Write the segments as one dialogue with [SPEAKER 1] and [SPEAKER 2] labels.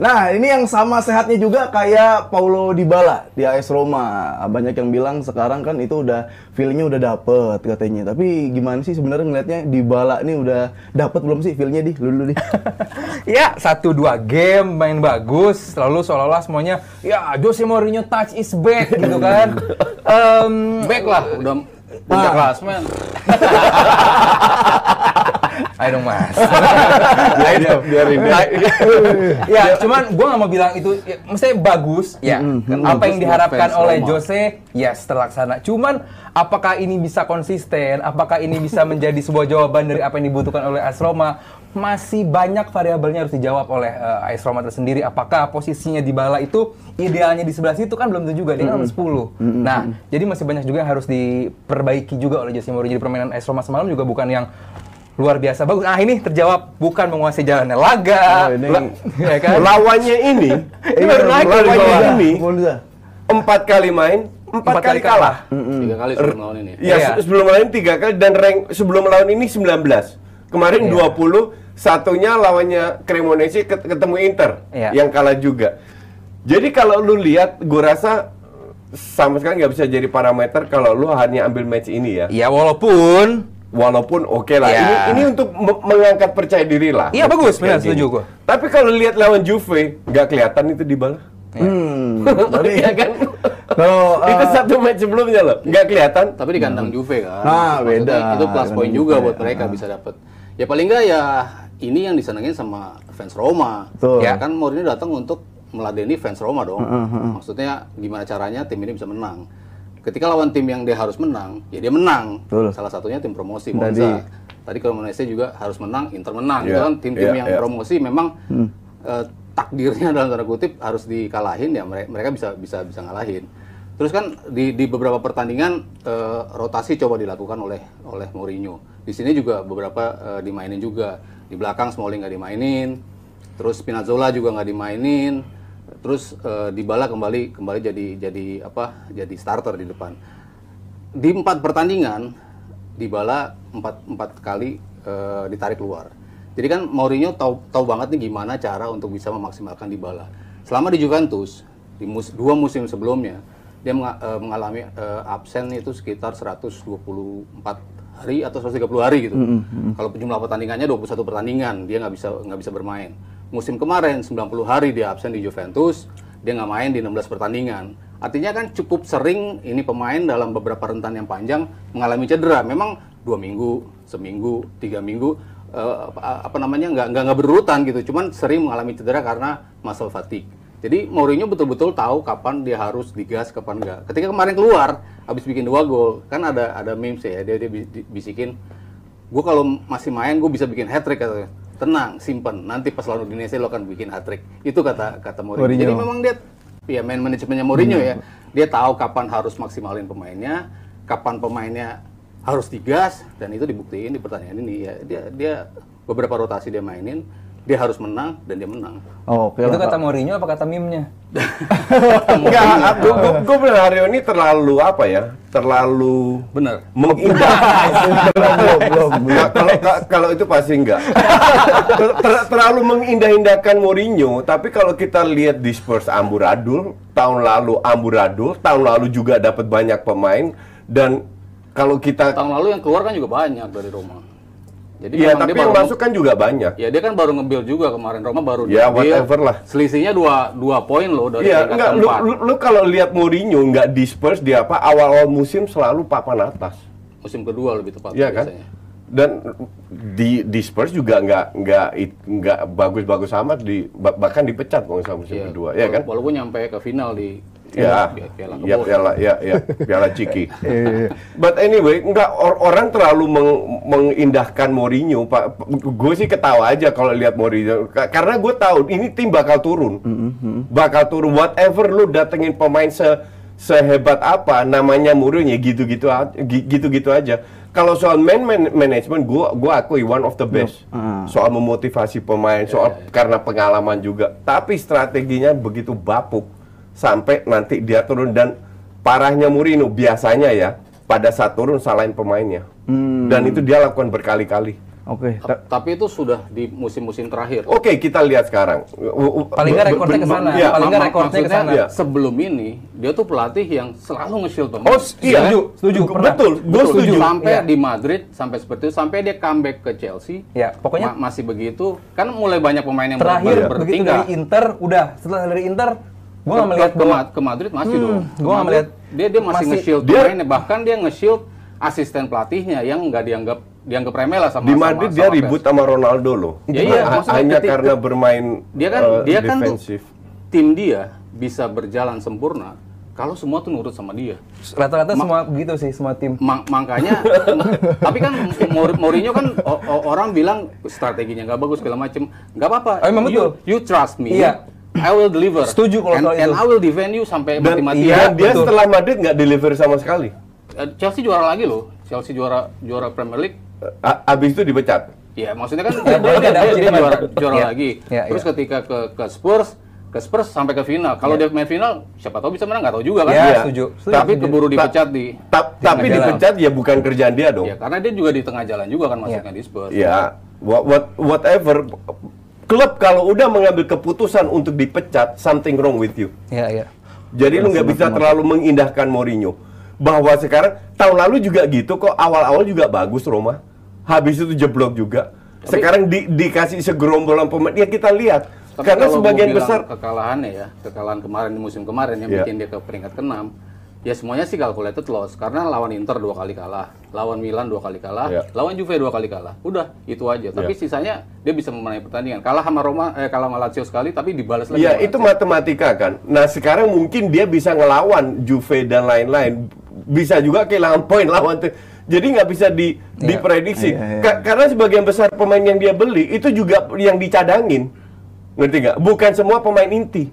[SPEAKER 1] Nah, ini yang sama sehatnya juga kayak Paulo Dybala di AS Roma. Banyak yang bilang sekarang kan itu udah feel-nya udah dapet katanya. Tapi gimana sih sebenarnya ngelihatnya Dybala ini udah dapet belum sih feel-nya di? Lu dulu di.
[SPEAKER 2] Ya, 1-2 game main bagus, lalu seolah-olah semuanya ya Jose Mourinho touch is back gitu kan.
[SPEAKER 3] Back lah, udah puncak klasmen.
[SPEAKER 2] Ayo dong mas.
[SPEAKER 1] Biarin.
[SPEAKER 2] Ya, cuman gue nggak mau bilang itu, ya, mestinya bagus. Ya, apa yang diharapkan oleh Jose, yes terlaksana. Cuman apakah ini bisa konsisten? Apakah ini bisa menjadi sebuah jawaban dari apa yang dibutuhkan oleh AS Roma? Masih banyak variabelnya harus dijawab oleh AS Roma tersendiri. Apakah posisinya Dybala itu idealnya di sebelah situ kan belum tentu juga, dia kan nomor 10. Nah, jadi masih banyak juga yang harus diperbaiki juga oleh Jose Mourinho. Jadi permainan AS Roma semalam juga bukan yang luar biasa bagus. Ah, ini terjawab bukan menguasai jalannya laga.
[SPEAKER 4] Ya kan? Lawannya ini baru naik lawannya ini. 4 kali main, 4 kali kalah.
[SPEAKER 3] 3 kali sebelum lawan ini.
[SPEAKER 4] Iya, sebelum lawan 3 kali dan rank sebelum lawan ini 19. Kemarin 20, satunya lawannya Cremonese ketemu Inter yang kalah juga. Jadi kalau lu lihat, gue rasa sama sekali nggak bisa jadi parameter kalau lu hanya ambil match ini ya.
[SPEAKER 2] Ya walaupun
[SPEAKER 4] oke lah. Ini untuk mengangkat percaya diri lah.
[SPEAKER 2] Iya bagus, benar setuju gue.
[SPEAKER 4] Tapi kalau lihat lawan Juve, nggak kelihatan itu Dybala.
[SPEAKER 1] Tapi
[SPEAKER 4] ya kan. Kalau itu satu match sebelumnya loh, nggak kelihatan.
[SPEAKER 3] Tapi di kandang Juve kan.
[SPEAKER 1] Nah, beda.
[SPEAKER 3] Itu plus point juga buat mereka bisa dapat. Ya paling nggak ya ini yang disenengin sama fans Roma. Ya kan Mourinho datang untuk meladeni fans Roma dong. Maksudnya gimana caranya tim ini bisa menang. Ketika lawan tim yang dia harus menang, ya dia menang. Salah satunya tim promosi Monza. Tadi kalau Monza juga harus menang, Inter menang. Itu kan tim-tim yang promosi memang takdirnya dalam tanda kutip harus dikalahin ya mereka bisa ngalahin. Terus kan di beberapa pertandingan rotasi coba dilakukan oleh Mourinho. Di sini juga beberapa dimainin juga. Di belakang Smalling nggak dimainin. Terus Spinazzola juga nggak dimainin. Terus Dybala kembali jadi starter di depan. Di 4 pertandingan Dybala 4 kali ditarik keluar. Jadi kan Mourinho tahu banget nih gimana cara untuk bisa memaksimalkan Dybala. Selama di Juventus di 2 musim sebelumnya dia mengalami absen itu sekitar 124 hari atau 130 hari gitu. Kalau jumlah pertandingannya 21 pertandingan dia nggak bisa bermain. Musim kemarin 90 hari dia absen di Juventus, dia nggak main di 16 pertandingan. Artinya kan cukup sering ini pemain dalam beberapa rentan yang panjang mengalami cedera. Memang 2 minggu, seminggu, 3 minggu, nggak berurutan gitu. Cuman sering mengalami cedera karena muscle fatigue. Jadi Mourinho betul-betul tahu kapan dia harus digas, kapan enggak. Ketika kemarin keluar, habis bikin 2 gol, kan ada memes ya, dia bisikin, gue kalau masih main gue bisa bikin hat-trick katanya. Tenang, simpen. Nanti pas lawan Udinese lo akan bikin hat-trick. Itu kata Mourinho. Jadi memang dia ya main manajemennya Mourinho ya. Dia tahu kapan harus maksimalin pemainnya, kapan pemainnya harus digas, dan itu dibuktiin di pertandingan ini ya. Dia beberapa rotasi dia mainin, dia harus menang dan dia menang.
[SPEAKER 1] Oke.
[SPEAKER 2] Itu kata Mourinho apa kata meme-nya?
[SPEAKER 4] Enggak, gue bilang Haryo ini terlalu apa ya? Terlalu
[SPEAKER 3] benar.
[SPEAKER 4] Kalau itu pasti enggak. Terlalu mengindah-indahkan Mourinho, tapi kalau kita lihat di Spurs amburadul, tahun lalu juga dapat banyak pemain dan kalau kita
[SPEAKER 3] tahun lalu yang keluar kan juga banyak dari Roma. Jadi
[SPEAKER 4] ya, tapi yang masuk kan juga banyak.
[SPEAKER 3] Ya, dia kan baru nge-build juga kemarin. Roma baru
[SPEAKER 4] ya, whatever lah.
[SPEAKER 3] Selisihnya 2 poin loh dari
[SPEAKER 4] peringkat keempat. Lu kalau lihat Mourinho nggak di Spurs, dia awal-awal musim selalu papan atas.
[SPEAKER 3] Musim kedua lebih tepat
[SPEAKER 4] ya, kan?
[SPEAKER 3] biasanya.
[SPEAKER 4] Dan di Spurs juga nggak bagus-bagus amat, bahkan dipecat musim kedua, ya kan?
[SPEAKER 3] Walaupun nyampe ke final di
[SPEAKER 4] Piala Ciki. But anyway, orang terlalu mengindahkan Mourinho. Gue sih ketawa aja kalau lihat Mourinho, karena gue tahu ini tim bakal turun. Whatever lu datengin pemain sehebat apa, namanya Mourinho gitu-gitu aja. Kalau soal management, gue akui one of the best. Soal memotivasi pemain, karena pengalaman juga. Tapi strateginya begitu bapuk. Sampai nanti dia turun, dan parahnya Mourinho biasanya ya pada saat turun salahin pemainnya, dan itu dia lakukan berkali-kali.
[SPEAKER 1] Oke.
[SPEAKER 3] Tapi itu sudah di musim-musim terakhir.
[SPEAKER 4] Oke, kita lihat sekarang.
[SPEAKER 2] Paling nggak rekornya ke sana.
[SPEAKER 4] Ya,
[SPEAKER 2] Paling nggak rekornya ke sana.
[SPEAKER 3] Sebelum ini dia tuh pelatih yang selalu nge-shield pemain.
[SPEAKER 4] Oh iya,
[SPEAKER 2] setuju.
[SPEAKER 4] Betul, gue setuju.
[SPEAKER 3] Sampai di Madrid, sampai seperti itu, sampai dia comeback ke Chelsea.
[SPEAKER 2] Ya, pokoknya
[SPEAKER 3] masih begitu. Kan mulai banyak pemain yang
[SPEAKER 2] terakhir begitu
[SPEAKER 3] bertingkah.
[SPEAKER 2] dari Inter, udah setelah dari Inter, gue nggak melihat
[SPEAKER 3] ke Madrid masih dong.
[SPEAKER 2] Gue nggak melihat
[SPEAKER 3] dia masih nge-shield pemainnya, bahkan dia nge-shield asisten pelatihnya yang nggak dianggap remeh lah sama
[SPEAKER 4] di Madrid dia ribut sama Ronaldo loh.
[SPEAKER 3] Iya,
[SPEAKER 4] hanya karena bermain
[SPEAKER 3] dia kan
[SPEAKER 4] defensif.
[SPEAKER 3] Tim dia bisa berjalan sempurna kalau semua tuh nurut sama dia.
[SPEAKER 2] Rata-rata semua begitu sih, semua tim.
[SPEAKER 3] Makanya tapi kan Mourinho kan orang bilang strateginya nggak bagus segala macem. Nggak apa-apa.
[SPEAKER 2] Emang betul.
[SPEAKER 3] You trust me.
[SPEAKER 2] Iya.
[SPEAKER 3] I will deliver.
[SPEAKER 2] Setuju kalau soal itu.
[SPEAKER 3] And I will defend you sampai mati-matian.
[SPEAKER 4] Iya, dia setelah Madrid nggak deliver sama sekali.
[SPEAKER 3] Chelsea juara lagi loh. Chelsea juara Premier League.
[SPEAKER 4] Abis itu dipecat.
[SPEAKER 3] Ya maksudnya kan dia juara lagi. Terus ketika ke Spurs sampai ke final. Kalau dia main final, siapa tahu bisa menang, nggak tahu juga kan?
[SPEAKER 2] Ya, setuju.
[SPEAKER 3] Tapi keburu dipecat
[SPEAKER 4] tapi dipecat ya bukan kerjaan dia dong.
[SPEAKER 3] Ya karena dia juga di tengah jalan juga kan masuknya di Spurs.
[SPEAKER 4] Ya, whatever. Klub kalau udah mengambil keputusan untuk dipecat, something wrong with you.
[SPEAKER 2] Iya.
[SPEAKER 4] Jadi lu nggak bisa terlalu mengindahkan Mourinho. Bahwa sekarang tahun lalu juga gitu kok, awal-awal juga bagus Roma. Habis itu jeblok juga. Sekarang dikasih segerombolan pemain, ya kita lihat.
[SPEAKER 3] Tapi
[SPEAKER 4] karena
[SPEAKER 3] kalau
[SPEAKER 4] sebagian
[SPEAKER 3] bilang
[SPEAKER 4] besar
[SPEAKER 3] kekalahan kemarin di musim kemarin yang bikin dia ke peringkat ke-6, ya semuanya sih calculated loss karena lawan Inter 2 kali kalah, lawan Milan 2 kali kalah, lawan Juve 2 kali kalah. Udah, itu aja. Tapi sisanya dia bisa memenangi pertandingan. Kalah sama Roma, kalah sama Lazio sekali tapi dibalas lagi.
[SPEAKER 4] Ya, itu matematika kan. Nah, sekarang mungkin dia bisa ngelawan Juve dan lain-lain. Bisa juga kehilangan poin lawan tuh. Jadi nggak bisa diprediksi. Karena sebagian besar pemain yang dia beli itu juga yang dicadangin. Ngerti nggak? Bukan semua pemain inti.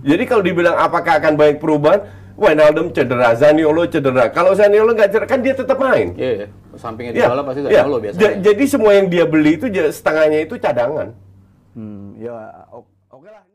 [SPEAKER 4] Jadi kalau dibilang apakah akan banyak perubahan, Wijnaldum cedera, Zaniolo cedera. Kalau Zaniolo nggak cedera, kan dia tetap main.
[SPEAKER 3] Iya. Sampingnya di bola pasti Zaniolo biasanya.
[SPEAKER 4] Jadi semua yang dia beli itu setengahnya itu cadangan.
[SPEAKER 1] Ya, oke lah.